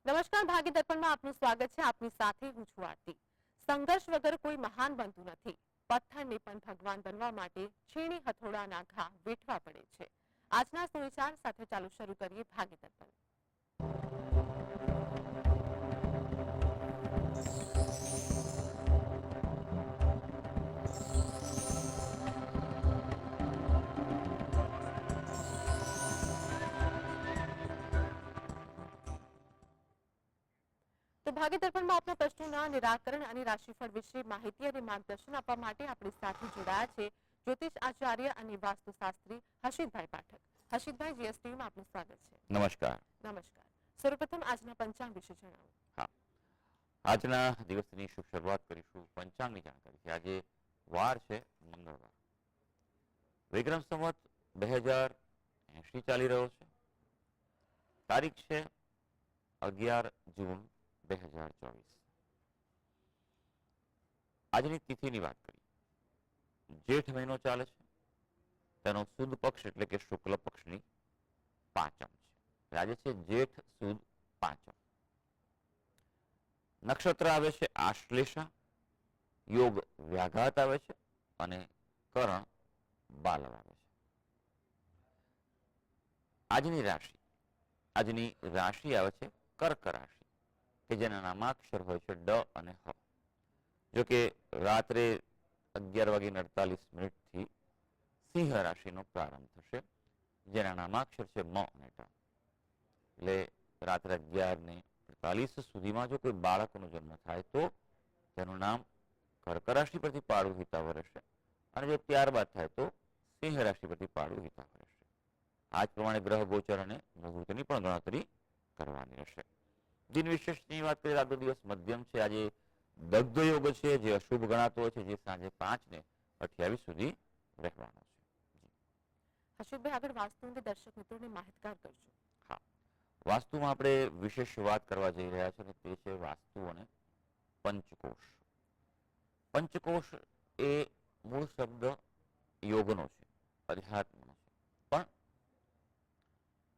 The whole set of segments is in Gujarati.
નમસ્કાર, ભાગ્ય દર્પણમાં આપનું સ્વાગત છે. આપની સાથે હું છું આરતી. સંઘર્ષ વગર કોઈ મહાન બનતું નથી. પથ્થરને પણ ભગવાન બનવા માટે છીણી હથોડાના ઘા વેઠવા પડે છે. આજના સુવિચાર સાથે ચાલુ શરૂ કરીએ ભાગ્ય દર્પણ. તો ભાગ્ય દર્પણમાં આપના પ્રશ્નોના નિરાકરણ અને રાશિફળ વિશે માહિતી અને માર્ગદર્શન આપવા માટે આપણી સાથે જોડાયા છે જ્યોતિષ આચાર્ય અને વાસ્તુશાસ્ત્રી હર્ષિતભાઈ પાઠક. હર્ષિતભાઈ, જીએસટીવીમાં આપનું સ્વાગત છે. નમસ્કાર. નમસ્કાર. સર્વપ્રથમ આજના પંચાંગ વિશે જણાવો. હા, આજના દિવસની શુભ શરૂઆત કરીશું પંચાંગની જાણકારી. આજે વાર છે મંગળવાર. વિક્રમ સંવત 2080 ચાલી રહ્યો છે. તારીખ છે 11 જૂન 2024. આજની તિથિની વાત કરીએ. જેઠ મહિનો ચાલે છે. તેનો સુદ પક્ષ એટલે કે શુક્લ પક્ષની પાંચમ છે. આજે છે જેઠ સુદ પાંચમ. નક્ષત્ર આવે છે આશ્લેષા, યોગ વ્યાઘાત આવે છે અને કરણ બાલવ આવે છે. આજની રાશિ આવે છે કર્ક રાશિ, કે જેના નામાક્ષર હોય છે ડ અને હ. જો કે રાત્રે 11:48 થી સિંહ રાશિનો પ્રારંભ થશે, જેના નામાક્ષર છે મ અને ટ. એટલે રાત્રે 11:48 સુધીમાં જો કોઈ બાળકનો જન્મ થાય તો તેનું નામ કર્ક રાશિ પરથી પાડું હિતાવ રહેશે, અને જો ત્યારબાદ થાય તો સિંહ રાશિ પરથી પાડું હિતાવ રહેશે. આ જ પ્રમાણે ગ્રહ ગોચર અને મુહૂર્તની પણ ગણતરી કરવાની રહેશે. દિન વિશેષની વાત કરીએ, આજનો દિવસ મધ્યમ છે. આજે દગ્ધ યોગ છે, જે અશુભ ગણાતો હોય છે, જે સાંજે 5:28 સુધી રહેવાનો છે. હર્ષિતભાઈ, આગળ વાસ્તુ અંગે દર્શક મિત્રોને માહિતગાર કરજો. હા, વાસ્તુમાં આપણે વિશેષ વાત કરવા જઈ રહ્યા છીએ, તે છે વાસ્તુ અને પંચકોશ. પંચકોશ એ મૂળ શબ્દ યોગનો છે, અધ્યાત્મનો છે, પણ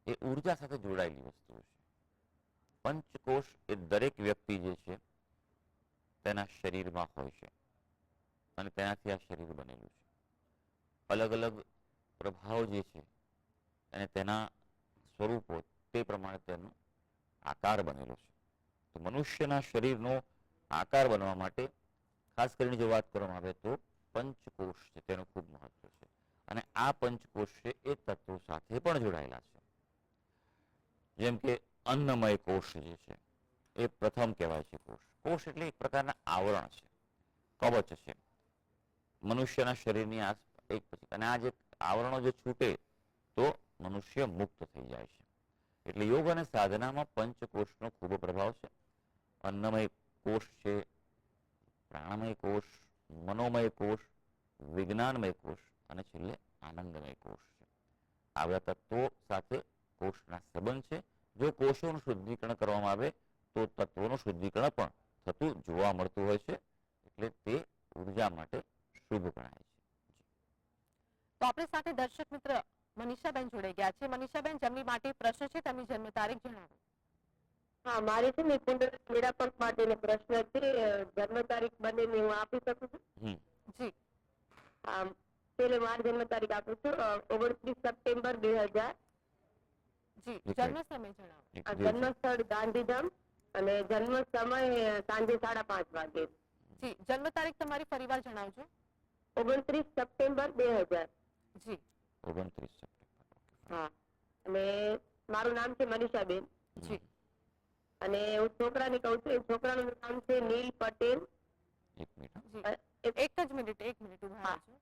એ ઉર્જા સાથે જોડાયેલી વસ્તુ છે. પંચકોશ એ દરેક વ્યક્તિ જે છે તેના શરીરમાં હોય છે, અને તેનાથી આ શરીર બનેલું છે. અલગ અલગ પ્રભાવ જે છે અને તેના સ્વરૂપો તે પ્રમાણે તેનો આકાર બનેલો છે. તો મનુષ્યના શરીરનો આકાર બનવા માટે ખાસ કરીને જો વાત કરવામાં આવે તો પંચકોશ છે તેનું ખૂબ મહત્વ છે. અને આ પંચકોશ છે એ તત્વો સાથે પણ જોડાયેલા છે. જેમ કે અન્નમય કોષ જે છે એ પ્રથમ કહેવાય છે. કોષ એટલે એક પ્રકારના આવરણ છે, કવચ છે મનુષ્યના શરીરની એક પછી. અને આ જે આવરણો જે છૂટે તો મનુષ્ય મુક્ત થઈ જાય છે. એટલે યોગ અને સાધનામાં પંચકોશનો ખૂબ પ્રભાવ છે. અન્નમય કોષ છે, પ્રાણમય કોષ, મનોમય કોષ, વિજ્ઞાનમય કોષ અને છેલ્લે આનંદમય કોષ છે. આ બધા તત્વો સાથે કોષના સંબંધ છે. જો કોષોનું શુદ્ધિકરણ કરવામાં આવે તો તત્વોનું શુદ્ધિકરણ પણ થતું જોવા મળતું હોય છે. એટલે તે ઉર્જા માટે શુભ ગણાય છે. તો આપણી સાથે દર્શક મિત્ર મનીષાબેન જોડાઈ ગયા છે. મનીષાબેન, જેમની માટે પ્રશ્ન છે તેમની જન્મ તારીખ જણાવો. હા, મારી છે ને કુંડળ નિરાકરણ માટેનો પ્રશ્ન છે. જન્મ તારીખ બંનેની હું આપી શકું છું? જી. પેલે મારી જન્મ તારીખ આપું છું 29 સપ્ટેમ્બર 2000. જી. જન્મ સમય જણાવો. જન્મ સ્થળ ગાંધીધામ અને જન્મ સમય સાંજે 5:30 વાગે. જી. જન્મ તારીખ તમારી ફરીવાર જણાવજો. 29 સપ્ટેમ્બર 2000. જી. 29 સપ્ટેમ્બર. હા, અને મારું નામ છે મનીષાબેન. જી. અને હું છોકરાને કહું છું, છોકરાનું નામ છે નીલ પટેલ. એક મિનિટ. એક જ મિનિટ ઉભા રહેજો.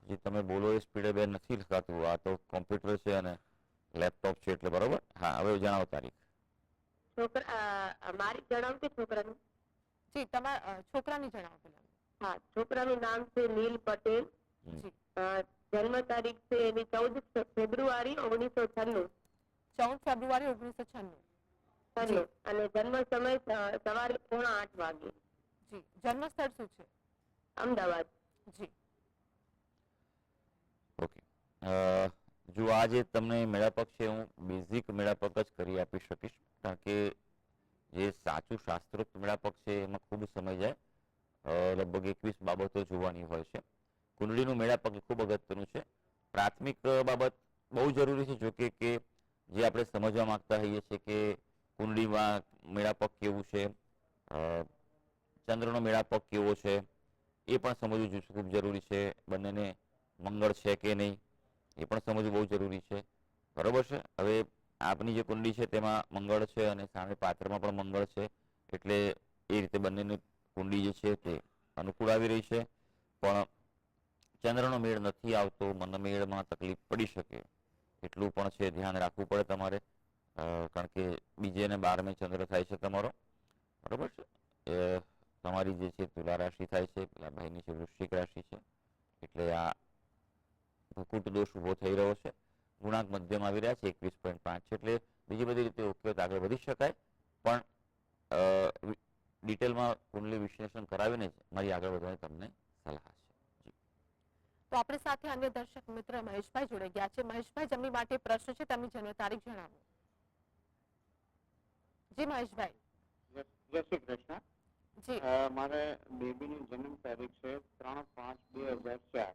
જે તમે બોલો એ સ્પીડે બેન નથી લખાતું. આ તો કોમ્પ્યુટર છે અને લેપટોપ છે એટલે બરોબર. હા, હવે જણાવો તારીખ. મારી જણાવું કે છોકરાનું? જી, તમારા છોકરાની જણાવો પેલા. હા, છોકરાનું નામ છે નીલ પટેલ. જી. જન્મ તારીખ છે એની 14 ફેબ્રુઆરી 1996. 14 ફેબ્રુઆરી 1996. અને જન્મ સમય સવારે 7:45 વાગે. જી. જન્મ સ્થળ શું છે? અમદાવાદ. જી. ઓકે. જો આ જે તમને મેળાપક છે હું બેઝિક મેળાપક જ કરી આપી શકીશ, કારણ કે જે સાચું શાસ્ત્રોક્ત મેળાપક છે એમાં ખૂબ સમય જાય. લગભગ 21 બાબતો જોવાની હોય છે. કુંડળીનું મેળાપક એ ખૂબ અગત્યનું છે. પ્રાથમિક બાબત બહુ જરૂરી છે, જોકે કે જે આપણે સમજવા માંગતા હોઈએ છીએ કે કુંડળીમાં મેળાપક કેવું છે, ચંદ્રનો મેળાપક કેવો છે, એ પણ સમજવું ખૂબ જરૂરી છે. બંનેને મંગળ છે કે નહીં એ પણ સમજવું બહુ જરૂરી છે. બરોબર છે. હવે આપની જે કુંડળી છે તેમાં મંગળ છે અને સામે પાત્રમાં પણ મંગળ છે, એટલે એ રીતે બંનેની કુંડળી જે છે તે અનુકૂળ આવી રહી છે. પણ ચંદ્રનો મેળ નથી આવતો, મનમેળમાં તકલીફ પડી શકે એટલું પણ છે, ધ્યાન રાખવું પડે તમારે, કારણ કે બીજે અને 12મે ચંદ્ર થાય છે તમારો. બરોબર છે. તમારી જે છે તુલા રાશિ થાય છે, પેલા ભાઈની છે વૃશ્ચિક રાશિ છે, એટલે આ ભૂકુટ દોષ ઉભો થઈ રહ્યો છે. ગુણાંક મધ્યમ આવી રહ્યા છે 21.5 છે, એટલે બીજી બધી રીતે ઓકે આગળ વધી શકાય. પણ ડિટેલમાં કુંડલી વિશ્લેષણ કરાવીને જ મારી આગળ વધવાની તમને સલાહ છે. તો આપણી સાથે અન્ય દર્શક મિત્ર મહેશભાઈ જોડે ગયા છે. મહેશભાઈ, જેમની માટે પ્રશ્ન છે તેમની જન્મ તારીખ જણાવો. જી મહેશભાઈ. જય શ્રી કૃષ્ણ. જી. મારે બેબીની જન્મ તારીખ છે 3/5/2004.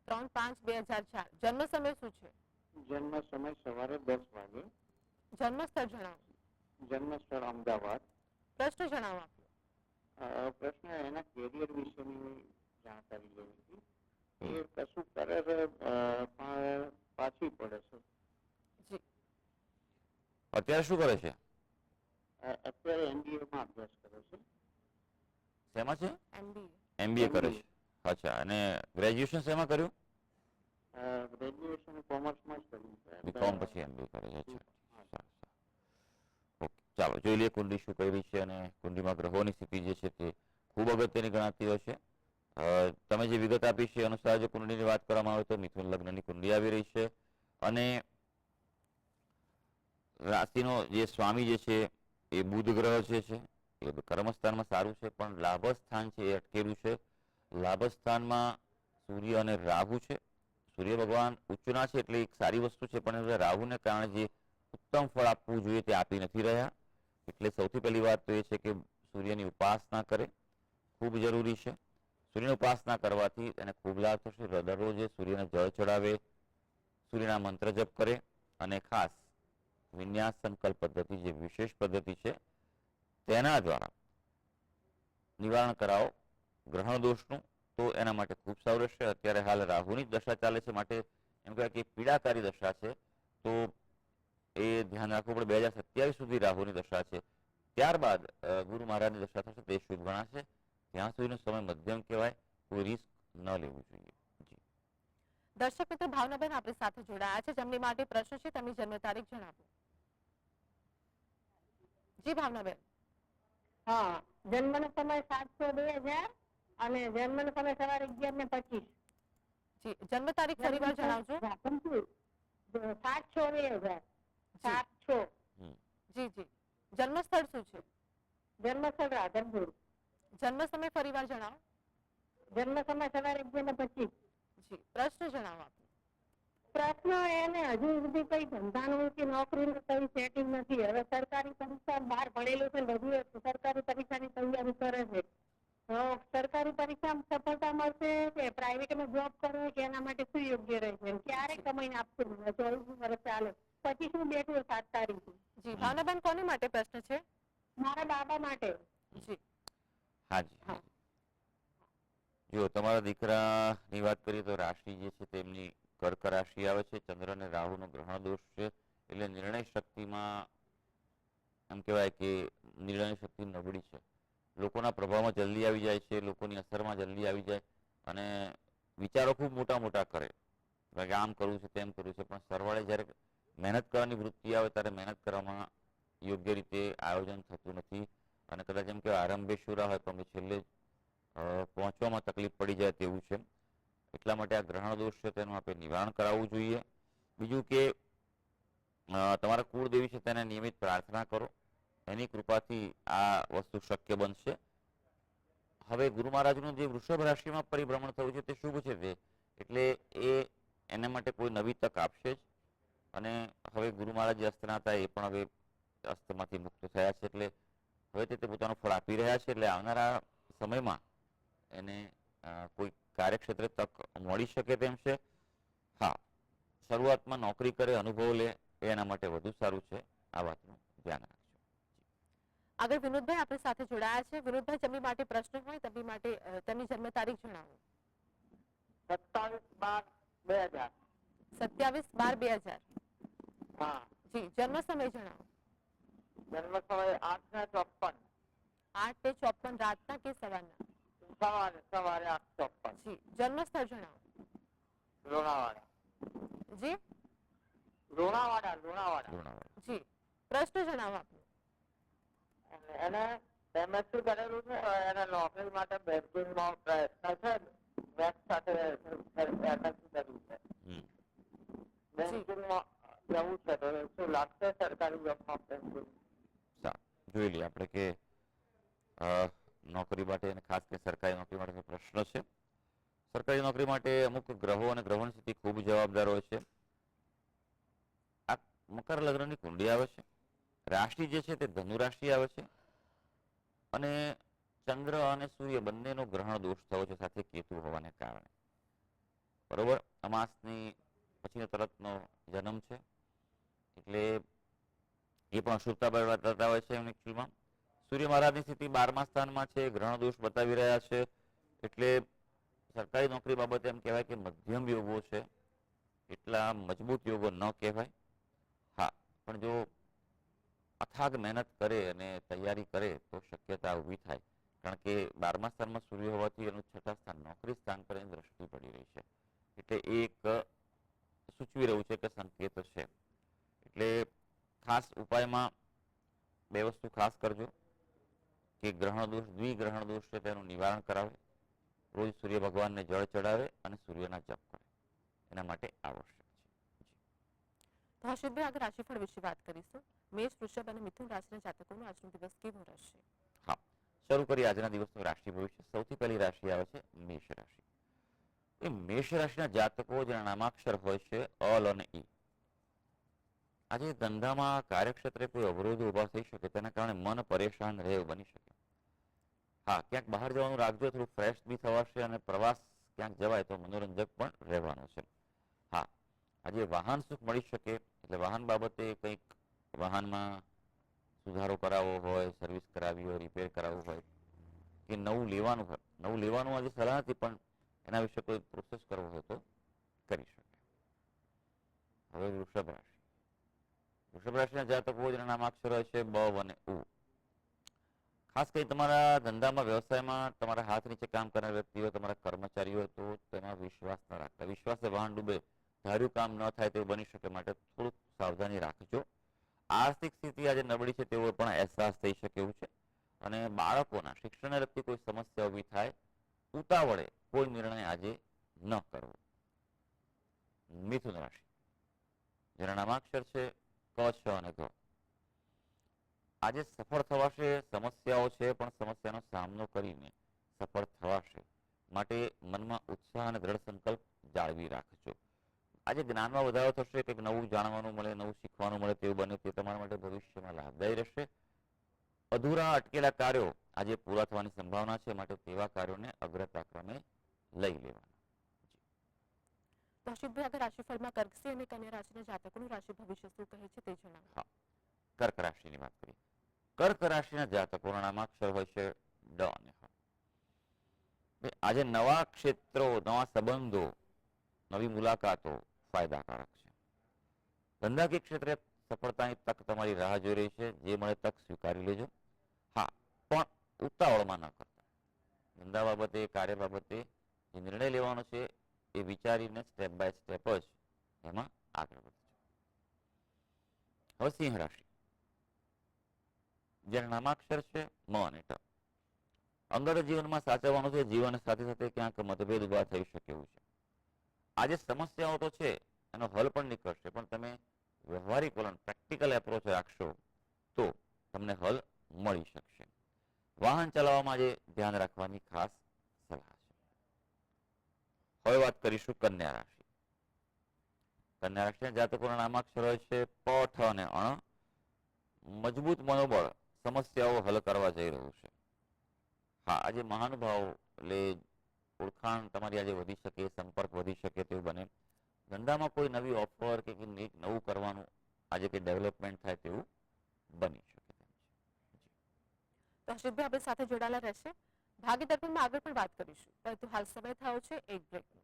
3/5/2004. જન્મ સમય શું છે? જન્મ સમય સવારે 10 વાગે. જન્મ સ્થળ જણાવો. જન્મ સ્થળ અમદાવાદ. પ્રશ્ન જણાવો આપનો. પ્રશ્ન એના કેરિયર વિશેની જાણકારી લેવી હતી. એ કશું કરે છે પણ પાછી પડે છે. જી. અત્યારે શું કરે છે? અત્યારે એમબીએમાં અભ્યાસ કરે છે. શેમાં છે? એમબીએ. એમબીએ કરે છે. અચ્છા. અને ગ્રેજ્યુએશન શેમાં કર્યું? ગ્રેજ્યુએશન કોમર્સમાં જ કર્યું છે. બીકોમ પછી એમબીએ કરે છે. અચ્છા. ઓકે, ચાલો જોઈ લઈએ કુંડળી શું કહી રહી છે. અને કુંડળીમાં ગ્રહોની સ્થિતિ જે છે તે ખૂબ અગત્યની ગણાતી હોય છે. તમે જે વિગત આપી છે અનુસાર જો કુંડળીની વાત કરવામાં આવે તો મિથુન લગ્નની કુંડળી આવી રહી છે, અને રાશિનો જે સ્વામી જે છે એ બુધ ગ્રહ જે છે એ કર્મસ્થાનમાં સારું છે, પણ લાભસ્થાન છે એ અટકેલું છે. લાભસ્થાનમાં સૂર્ય અને રાહુ છે. સૂર્ય ભગવાન ઉચ્ચના છે એટલે એક સારી વસ્તુ છે, પણ રાહુને કારણે જે ઉત્તમ ફળ આપવું જોઈએ તે આપી નથી રહ્યા. એટલે સૌથી પહેલી વાત તો એ છે કે સૂર્યની ઉપાસના કરે, ખૂબ જરૂરી છે. સૂર્યની ઉપાસના કરવાથી એને ખૂબ લાભ થશે. દરરોજ સૂર્યને જળ ચડાવે, સૂર્યના મંત્ર જપ કરે, અને ખાસ વિન્યાસ સંકલ્પ પદ્ધતિ જે વિશેષ પદ્ધતિ છે તેના દ્વારા નિવારણ કરાવો ગ્રહણ દોષનું, તો એના માટે ખૂબ સારું રહેશે. અત્યારે હાલ રાહુની જ દશા ચાલે છે, માટે એમ કહેવાય કે પીડાકારી દશા છે, તો એ ધ્યાન રાખવું પડે. 2027 સુધી રાહુની દશા છે. ત્યારબાદ ગુરુ મહારાજની દશા થશે, તે શુભ ગણાશે. ત્યાં સુધીનો સમય મધ્યમ કહેવાય, કોઈ રિસ્ક ન લેવું જોઈએ. દર્શક મિત્ર ભાવનાબેન આપણી સાથે જોડાયા છે, જેમની માટે પ્રશ્ન છે તેમની જન્મ તારીખ જણાવો. જી ભાવનાબેન. હા, જન્મનો સમય 7/6/2000 અને જન્મનો સમય સવારે 11:25. જી, જન્મ તારીખ ફરીવાર જણાવજો. 7/6/2000. 7/6. જી જી. જન્મ સ્થળ શું છે? જન્મ સ્થળ રાધનપુર. જન્મ સમય ફરીવાર જણાવો. જન્મ સમય સવારે 11:25. જી, પ્રશ્ન જણાવો આપનો. પ્રશ્ન એને હજુ સુધી કઈ ધંધાનું કે નોકરીનું કઈ સેટિંગ નથી. હવે સરકારી પરીક્ષા બહાર ભણેલું છે, બધું સરકારી પરીક્ષાની તૈયારી કરે છે. સરકારી પરીક્ષામાં સફળતા મળશે કે પ્રાઇવેટમાં જોબ કરવી કે એના માટે શું યોગ્ય રહેશે? ક્યારે કમાઈને આપશે? 24 વર્ષ ચાલે પછી શું બેઠું 7 તારીખે? જી ભાવનાબેન, કોની માટે પ્રશ્ન છે? મારા બાબા માટે. જી. હાજી. જો તમારા દીકરાની વાત કરીએ તો રાશિ જે છે તેમની કર્ક રાશિ આવે છે. ચંદ્ર અને રાહુનો ગ્રહણ દોષ છે, એટલે નિર્ણય શક્તિમાં એમ કહેવાય કે નિર્ણય શક્તિ નબળી છે. લોકોના પ્રભાવમાં જલ્દી આવી જાય છે, લોકોની અસરમાં જલ્દી આવી જાય, અને વિચારો ખૂબ મોટા મોટા કરે કે આમ કરવું છે તેમ કરવું છે, પણ સરવાળે જ્યારે મહેનત કરવાની વૃત્તિ આવે ત્યારે મહેનત કરવામાં યોગ્ય રીતે આયોજન થતું નથી, અને કદાચ એમ કે આરંભે શુરા હોય પણ છેલ્લે પહોંચવામાં તકલીફ પડી જાય તેવું છે. એટલા માટે આ ગ્રહણ દોષ છે તેનું આપણે નિવારણ કરાવવું જોઈએ. બીજું કે તમારા કુળદેવી છે તેને નિયમિત પ્રાર્થના કરો, એની કૃપાથી આ વસ્તુ શક્ય બનશે. હવે ગુરુ મહારાજનું જે વૃષભ રાશિમાં પરિભ્રમણ થયું છે તે શુભ છે, તે એટલે એ એના માટે કોઈ નવી તક આપશે જ. અને હવે ગુરુ મહારાજ જે અસ્તના હતા એ પણ હવે અસ્તમાંથી મુક્ત થયા છે, એટલે હવે તે પોતાનું ફળ આપી રહ્યા છે. એટલે આવનારા સમયમાં એને કોઈ કાર્યક્ષેત્રે તક મળી શકે તેમ છે. હા, શરૂઆતમાં નોકરી કરે, અનુભવ લે એ એના માટે વધુ સારું છે. આ વાતનું ધ્યાન રાખજો. આગળ વિનોદભાઈ આપણી સાથે જોડાયા છે. વિનોદભાઈ, જમી માટે પ્રશ્ન હોય તેમની માટે તેમની જન્મ તારીખ જણાવો. 27/12/2000. 27/12/2000. હા. જી, જન્મ સમય જણાવો. જન્મ સમય 8:54. 8:54 રાતના કે સવારના? સવારે 8:54. જી, જન્મ સ્થળ જણાવો. લુણાવાડા. જી, લુણાવાડા. જી, પ્રશ્ન જણાવો આપનો. એને MSc કરેલું છે, એને નોકરી માટે બેંકિંગમાં પ્રયત્ન છે. બેંક સાથે MSc કર્યું છે. બેંકિંગમાં જવું છે તો શું લાગશે સરકારી જોબમાં? બેંકિંગ જોઈ લઈએ આપણે કે નોકરી માટે અને ખાસ કરીને સરકારી નોકરી માટે પ્રશ્ન છે. સરકારી નોકરી માટે અમુક ગ્રહો અને ગ્રહોની સ્થિતિ ખૂબ જવાબદાર હોય છે. આ મકર લગ્નની કુંડળી આવે છે. રાશિ જે છે તે ધનુ રાશિ આવે છે. અને ચંદ્ર અને સૂર્ય બંનેનો ગ્રહણ દોષ થયો છે, સાથે કેતુ હોવાને કારણે. બરોબર, અમાસની પછીનો તરતનો જન્મ છે, એટલે એ પણ અશુભતા બતાવતા હોય છે. એકચ્યુઅલમાં સૂર્ય મહારાજની સ્થિતિ 12મા સ્થાનમાં છે, ગ્રહણ દોષ બતાવી રહ્યા છે. એટલે સરકારી નોકરી બાબતે એમ કહેવાય કે મધ્યમ યોગો છે, એટલા મજબૂત યોગો ન કહેવાય. હા, પણ જો અથાગ મહેનત કરે અને તૈયારી કરે તો શક્યતા ઊભી થાય. કારણ કે 12મા સ્થાનમાં સૂર્ય હોવાથી એનું 6ઠા સ્થાન નોકરી સ્થાન પર એની દ્રષ્ટિ પડી રહી છે. એટલે એક સૂચવી રહ્યું છે કે સંકેત છે. એટલે ખાસ ઉપાયમાં બે વસ્તુ ખાસ કરજો કે ગ્રહણ દોષ, દ્વિગ્રહણ દોષ છે તેનું નિવારણ કરાવે, રોજ સૂર્ય ભગવાનને જળ ચડાવે અને સૂર્યના જપ કરે. એના માટે આવશ્યક છે. તો હર્ષિતભાઈ, આગળ રાશિફળ વિશે વાત કરીશું. મેષ, વૃષભ અને મિથુન રાશિના જાતકોનો આજનો દિવસ કેવો રહેશે? હા, શરૂ કરીએ આજના દિવસનું રાશિ ભવિષ્ય. સૌથી પહેલી રાશિ આવે છે મેષ રાશિ. એ મેષ રાશિના જાતકો જેના નામાક્ષર હોય છે અલ અને ઈ. આજે ધંધામાં કાર્યક્ષેત્રે કોઈ અવરોધો ઉભા થઈ શકે, તેના કારણે મન પરેશાન રહે એવું બની શકે. હા, ક્યાંક બહાર જવાનું રાખજો, થોડું ફ્રેશ બી થવાશે અને પ્રવાસ ક્યાંક જવાય તો મનોરંજક પણ રહેવાનું છે. હા, આજે વાહન સુખ મળી શકે, એટલે વાહન બાબતે કંઈક વાહનમાં સુધારો કરાવવો હોય, સર્વિસ કરાવવી હોય, રિપેર કરાવવું હોય કે નવું લેવાનું હોય. નવું લેવાનું આજે સલાહ નથી, પણ એના વિશે કોઈ પ્રોસેસ કરવો હોય તો કરી શકે. હવે વૃષભ રાશિ. વૃષભ રાશિના જાતકો જેના નામાક્ષર હોય છે બ અને ઉ. ખાસ કરી તમારા ધંધામાં, વ્યવસાયમાં તમારા હાથ નીચે કામ કરનાર વ્યક્તિઓ, તમારા કર્મચારીઓ, તો તેમાં વિશ્વાસ ન રાખતા. વિશ્વાસે વાહન ડૂબે, ધાર્યું કામ ન થાય તેવું બની શકે, માટે થોડુંક સાવધાની રાખજો. આર્થિક સ્થિતિ આજે નબળી છે તેવો પણ અહેસાસ થઈ શકે એવું છે. અને બાળકોના શિક્ષણને લગતી કોઈ સમસ્યા ઊભી થાય, ઉતાવળે કોઈ નિર્ણય આજે ન કરવો. મિથુન રાશિ જેના નામાક્ષર છે ક, છ અને ગ. આજે સફળ થવાશે. સમસ્યાઓ છે પણ સમસ્યાનો સામનો કરીને સફળ થવાશે, માટે મનમાં ઉત્સાહ અને દ્રઢ સંકલ્પ જાળવી રાખજો. આજે જ્ઞાનમાં વધારો થશે, કંઈક નવું જાણવાનું મળે, નવું શીખવાનું મળે તેવું બને, તે તમારા માટે ભવિષ્યમાં લાભદાયી રહેશે. અધૂરા અટકેલા કાર્યો આજે પૂરા થવાની સંભાવના છે, માટે તેવા કાર્યોને અગ્રતા ક્રમે લઈ લેવાના. હર્ષિતભાઈ, આગળ રાશિફળમાં કર્કસિંહ અને કન્યા રાશિના જાતકોનું રાશિ ભવિષ્ય શું કહે છે તે જણાવો. હા, કર્ક રાશિની વાત કરીએ. કર્ક રાશિના જાતકોના નામાક્ષર હોય છે ડ અને હ. આજે નવા ક્ષેત્રો, નવા સંબંધો, નવી મુલાકાતો ફાયદાકારક છે. ધંધાકીય ક્ષેત્રે સફળતાની તક તમારી રાહ જોઈ રહી છે. જે મળે તક સ્વીકારી લેજો. હા, પણ ઉતાવળમાં ન કરતા. ધંધા બાબતે, કાર્ય બાબતે જે નિર્ણય લેવાનો છે એ વિચારીને સ્ટેપ બાય સ્ટેપ જ એમાં આગળ વધજો. હવે સિંહ રાશિ જેના નામાક્ષર છે મ અને ટ. અંગત જીવનમાં સાચવવાનું છે. જીવન સાથે સાથે ક્યાંક મતભેદ ઉભા થઈ શકે એવું છે. આજે સમસ્યાઓ તો છે, એનો હલ પણ નીકળશે, પણ તમે વ્યવહારિક વલણ, પ્રેક્ટિકલ એપ્રોચ રાખશો તો તમને હલ મળી શકશે. વાહન ચલાવવામાં આજે ધ્યાન રાખવાની ખાસ સલાહ છે. હવે વાત કરીશું કન્યા રાશિ. કન્યા રાશિના જાતકોના નામાક્ષર હોય છે પ, ઠ અને અણ. મજબૂત મનોબળ સમસ્યાઓ હલ કરવા જઈ રહ્યું છે. હા, આજે મહાનુભાવ એટલે ઓળખાણ તમારી આજે વધી શકે, સંપર્ક વધી શકે તેવું બને. ધંધામાં કોઈ નવી ઓફર કે કંઈક નવું કરવાનું આજે કંઈ ડેવલપમેન્ટ થાય તેવું બની શકે તેમ છે. તો હર્ષિતભાઈ આપણી સાથે જોડાયેલા રહેશે. ભાગ્ય દર્પણમાં આગળ પણ વાત કરીશું, પરંતુ હાલ સમય થયો છે એક બ્રેકનો.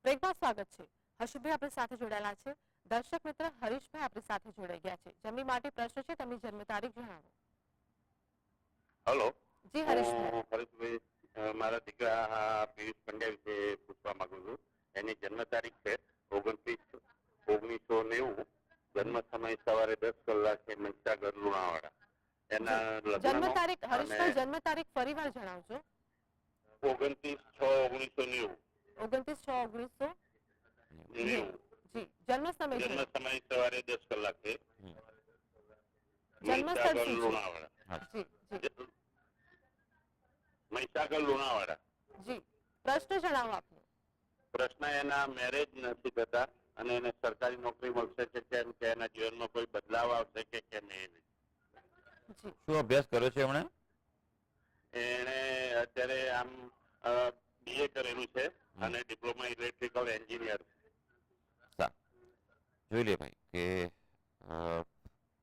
બ્રેકમાં સ્વાગત છે. હર્ષિતભાઈ આપણી સાથે જોડાયેલા છે. દર્શક મિત્ર હરીશભાઈ આપણી સાથે જોડાઈ ગયા છે. જેમની માટે પ્રશ્ન છે, તેમની જન્મ તારીખ જણાવો. હલો, જી હરીશભાઈ. હું હરેશભાઈ મારા દીકરા પિયુષ પંડ્યા વિશે પૂછવા માંગુ છું. એની જન્મ તારીખ છે 29/1990. જન્મ સમય સવારે 10 કલાકે મહીસાગર લુણાવાડા. એના જન્મ લગ્ન તારીખ હરીશભાઈ જન્મ તારીખ ફરીવાર જણાવજો. 29/6/1990. 29/6/1990. જી જન્મ સમય જન્મ જણાવો. સમય સવારે 10 કલાકે જન્મ સ્થળ મહીસાગર શું છે? લુણાવાડા. જી જી મહીસાગર લુણાવાડા. જી પ્રશ્ન જણાવો આપનો. પ્રશ્ન એના મેરેજ નથી થતા અને એને સરકારી નોકરી મળશે કે કેમ, કે એના જીવનમાં કોઈ બદલાવ આવશે કે કેમ એ નહીં. જી શું અભ્યાસ કર્યો છે એમણે? એને અત્યારે આમ BA કરેલું છે અને ડિપ્લોમા ઇલેક્ટ્રિકલ એન્જિનિયર. જોઈ લે ભાઈ કે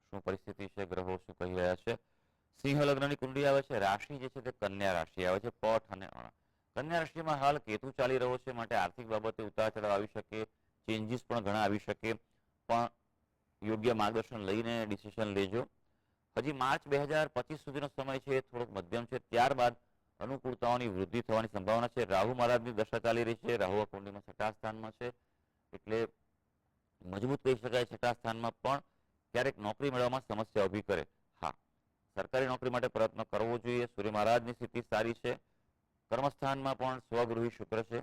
શું પરિસ્થિતિ છે, ગ્રહો શું કહી રહ્યા છે. સિંહ લગ્નની કુંડળી આવે છે. રાશિ જે છે તે કન્યા રાશિ આવે છે, પઠ અને અણ. કન્યા રાશિમાં હાલ કેતુ ચાલી રહ્યો છે, માટે આર્થિક બાબતે ઉતાર ચઢાવ આવી શકે, ચેન્જીસ પણ ઘણા આવી શકે, પણ યોગ્ય માર્ગદર્શન લઈને ડિસિઝન લેજો. હજી માર્ચ 2025 સુધીનો સમય છે, થોડોક મધ્યમ છે. ત્યારબાદ અનુકૂળતાઓની વૃદ્ધિ થવાની સંભાવના છે. રાહુ મહારાજની દશા ચાલી રહી છે. રાહુ કુંડળીમાં છઠ્ઠા સ્થાનમાં છે, એટલે મજબૂત કહી શકાય. છઠ્ઠા સ્થાનમાં પણ ક્યારેક નોકરી મેળવવામાં સમસ્યા ઊભી કરે. હા, સરકારી નોકરી માટે પ્રયત્ન કરવો જોઈએ. સૂર્ય મહારાજની સ્થિતિ સારી છે. કર્મસ્થાનમાં પણ સ્વગૃહી શુક્ર છે,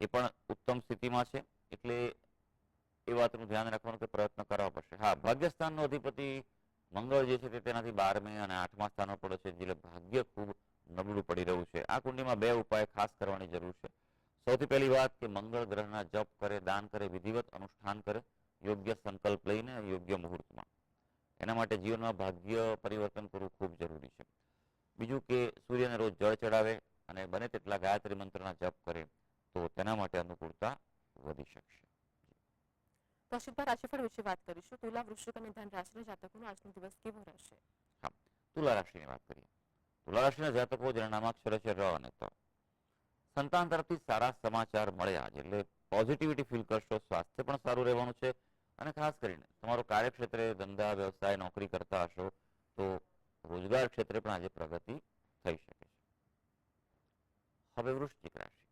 એ પણ ઉત્તમ સ્થિતિમાં છે, એટલે એ વાતનું ધ્યાન રાખવાનું કે પ્રયત્ન કરવા પડશે. હા, ભાગ્યસ્થાનનો અધિપતિ મંગળ જે છે તે તેનાથી 12મે અને 8મા સ્થાનમાં પડે છે, એટલે ભાગ્ય ખૂબ નબળું પડી રહ્યું છે. આ કુંડળીમાં 2 ઉપાય ખાસ કરવાની જરૂર છે. સૌથી પહેલી વાત કે મંગળ ગ્રહના જપ કરે, દાન કરે, વિધિવત અનુષ્ઠાન કરે, યોગ્ય સંકલ્પ લઈને યોગ્ય મુહૂર્તમાં. એના માટે જીવનમાં ભાગ્ય પરિવર્તન કરવું ખૂબ જરૂરી છે. બીજું કે સૂર્યને રોજ જળ ચડાવે અને બને તેટલા ગાયત્રી મંત્રના જપ કરે તો તેના માટે અનુકૂળતા વધી શકશે. તો હર્ષિતભાઈ રાશિફળ વિશે વાત કરીશું. તુલા, વૃશ્ચિક અને ધન રાશિના જાતકોનો આજનો દિવસ કેવો રહેશે? તુલા રાશિની વાત કરીએ. તુલા રાશિના જાતકો જેના નામાક્ષર છે ર અને ત. સંતાન તરફથી સારા સમાચાર મળે આજે, એટલે પોઝિટિવિટી ફીલ કરશો. સ્વાસ્થ્ય પણ સારું રહેવાનું છે અને ખાસ કરીને તમારો કાર્યક્ષેત્રે ધંધા, વ્યવસાય, નોકરી કરતા હશો તો રોજગાર ક્ષેત્રે પણ આજે પ્રગતિ થઈ શકે છે. હવે વૃશ્ચિક રાશિ.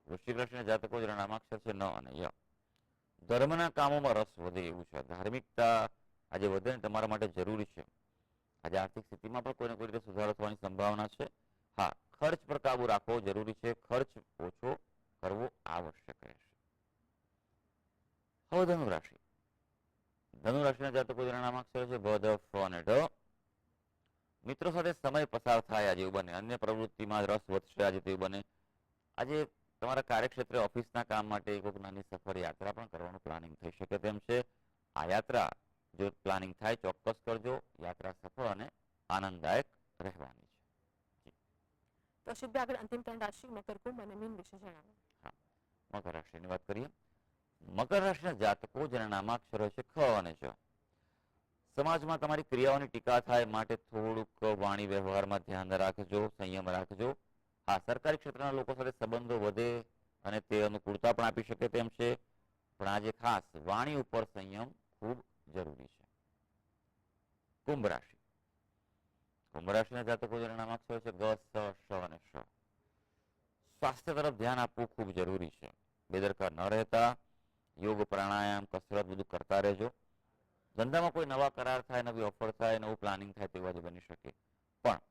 વૃશ્ચિક રાશિના જાતકો જેના નામાક્ષર છે ન અને ય. ધર્મના કામોમાં રસ વધે એવું છે. ધાર્મિકતા આજે વધે ને તમારા માટે જરૂરી છે. આજે આર્થિક સ્થિતિમાં પણ કોઈને કોઈ રીતે સુધારો થવાની સંભાવના છે. હા, ખર્ચ પર કાબુ રાખવો જરૂરી છે. ખર્ચ ઓછો કરવો આવશ્યક રહેશે. હવે ધનુ રાશિ. ધનુ રાશિના જાતકો જેના નામાક્ષર છે ભ, ધ, ફ અને ઢ. મિત્રો સાથે સમય પસાર થાય આજે એવું બને. અન્ય પ્રવૃત્તિમાં રસ વધશે આજે તેવું બને. આજે તમારા કાર્યક્ષેત્રે ઓફિસના કામ માટે કોઈક નાની સફર, યાત્રા પણ કરવાનું પ્લાનિંગ થઈ શકે તેમ છે. આ યાત્રા જો પ્લાનિંગ થાય ચોક્કસ કરજો. યાત્રા સફળ અને આનંદદાયક રહેવાની છે. તો હર્ષિતભાઈ આગળ અંતિમ 3 રાશિ મકર, કુંભ અને મીન વિશે જણાવો. મકર રાશિની વાત કરીએ. મકર રાશિના જાતકો જેના નામાક્ષરો છે ખ અને જ. સમાજમાં તમારી ક્રિયાઓની ટીકા થાય, માટે થોડુંક વાણી વ્યવહારમાં ધ્યાન રાખજો, સંયમ રાખજો. હા, સરકારી ક્ષેત્રના લોકો સાથે સંબંધો વધે અને તે અનુકૂળતા પણ આપી શકે તેમ છે, પણ આજે ખાસ વાણી ઉપર સંયમ ખૂબ જરૂરી છે. કુંભ રાશિ. કુંભ રાશિના જાતકો જેના નામાક્ષર છે ગ, સ, શ અને શ. સ્વાસ્થ્ય તરફ ધ્યાન આપવું ખૂબ જરૂરી છે. બેદરકાર ન રહેતા યોગ, પ્રાણાયામ, કસરત બધું કરતા રહેજો. ધંધામાં કોઈ નવા કરાર થાય, નવી ઓફર થાય, નવું પ્લાનિંગ થાય તેવું આજે બની શકે, પણ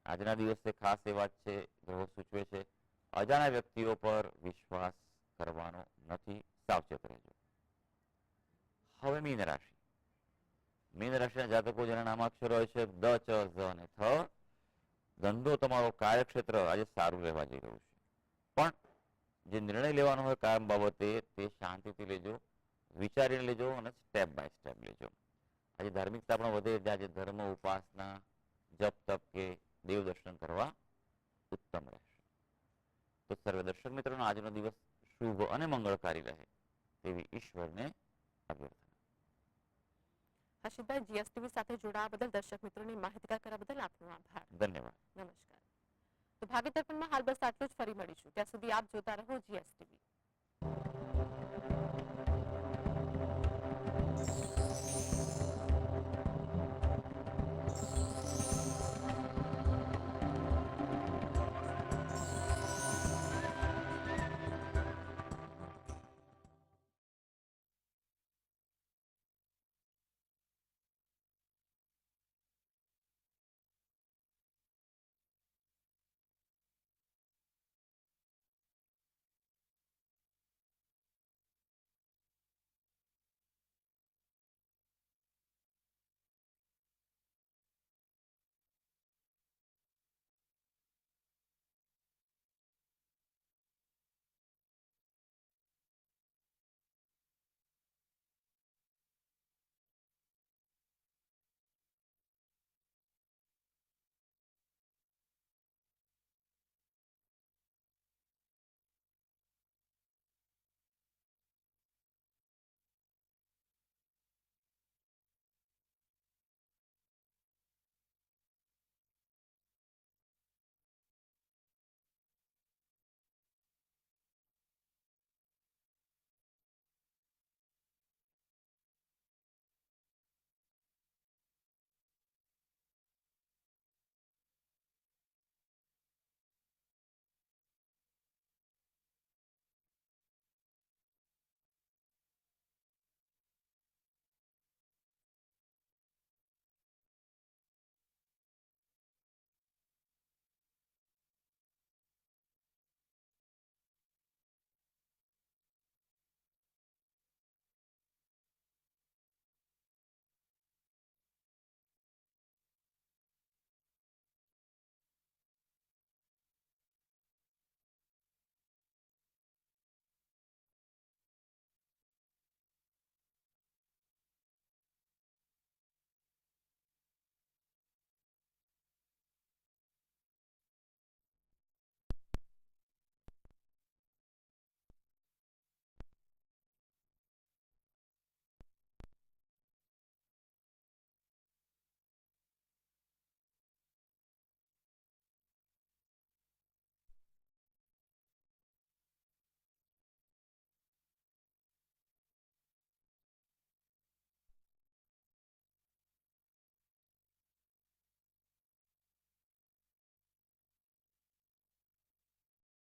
આજના દિવસે ખાસ એ વાત છે, ગ્રહો સૂચવે છે અજાણ્યા વ્યક્તિઓ પર વિશ્વાસ કરવાનો નથી, સાવચેત રહેજો. હવે મીન રાશિ. મીન રાશિના જાતકો જેના નામાક્ષરો હોય છે દ, ચ, ઝ અને થ. ધંધો તમારો કાર્યક્ષેત્ર આજે સારું રહેવા જઈ રહ્યું છે, પણ જે નિર્ણય લેવાનો હોય કામ બાબતે તે શાંતિથી લેજો, વિચારીને લેજો અને સ્ટેપ બાય સ્ટેપ લેજો. આજે ધાર્મિકતા પણ વધે એટલે આજે ધર્મ ઉપાસના, જપ તપ કે દેવ દર્શન કરવા ઉત્તમ રહેશે. તો સર્વ દર્શક મિત્રોનો આજનો દિવસ શુભ અને મંગળકારી રહે તેવી ઈશ્વરને અભ્યર્થના. હર્ષિતભાઈ, જીએસટીવી સાથે જોડાવા બદલ, દર્શક મિત્રોને માહિતગાર કરવા બદલ આપનો આભાર. ધન્યવાદ. નમસ્કાર. તો ભાવિ દર્પણમાં હાલ બસ આટલું જ. ફરી મળીશું. ત્યાં સુધી આપ જોતા રહો જીએસટીવી.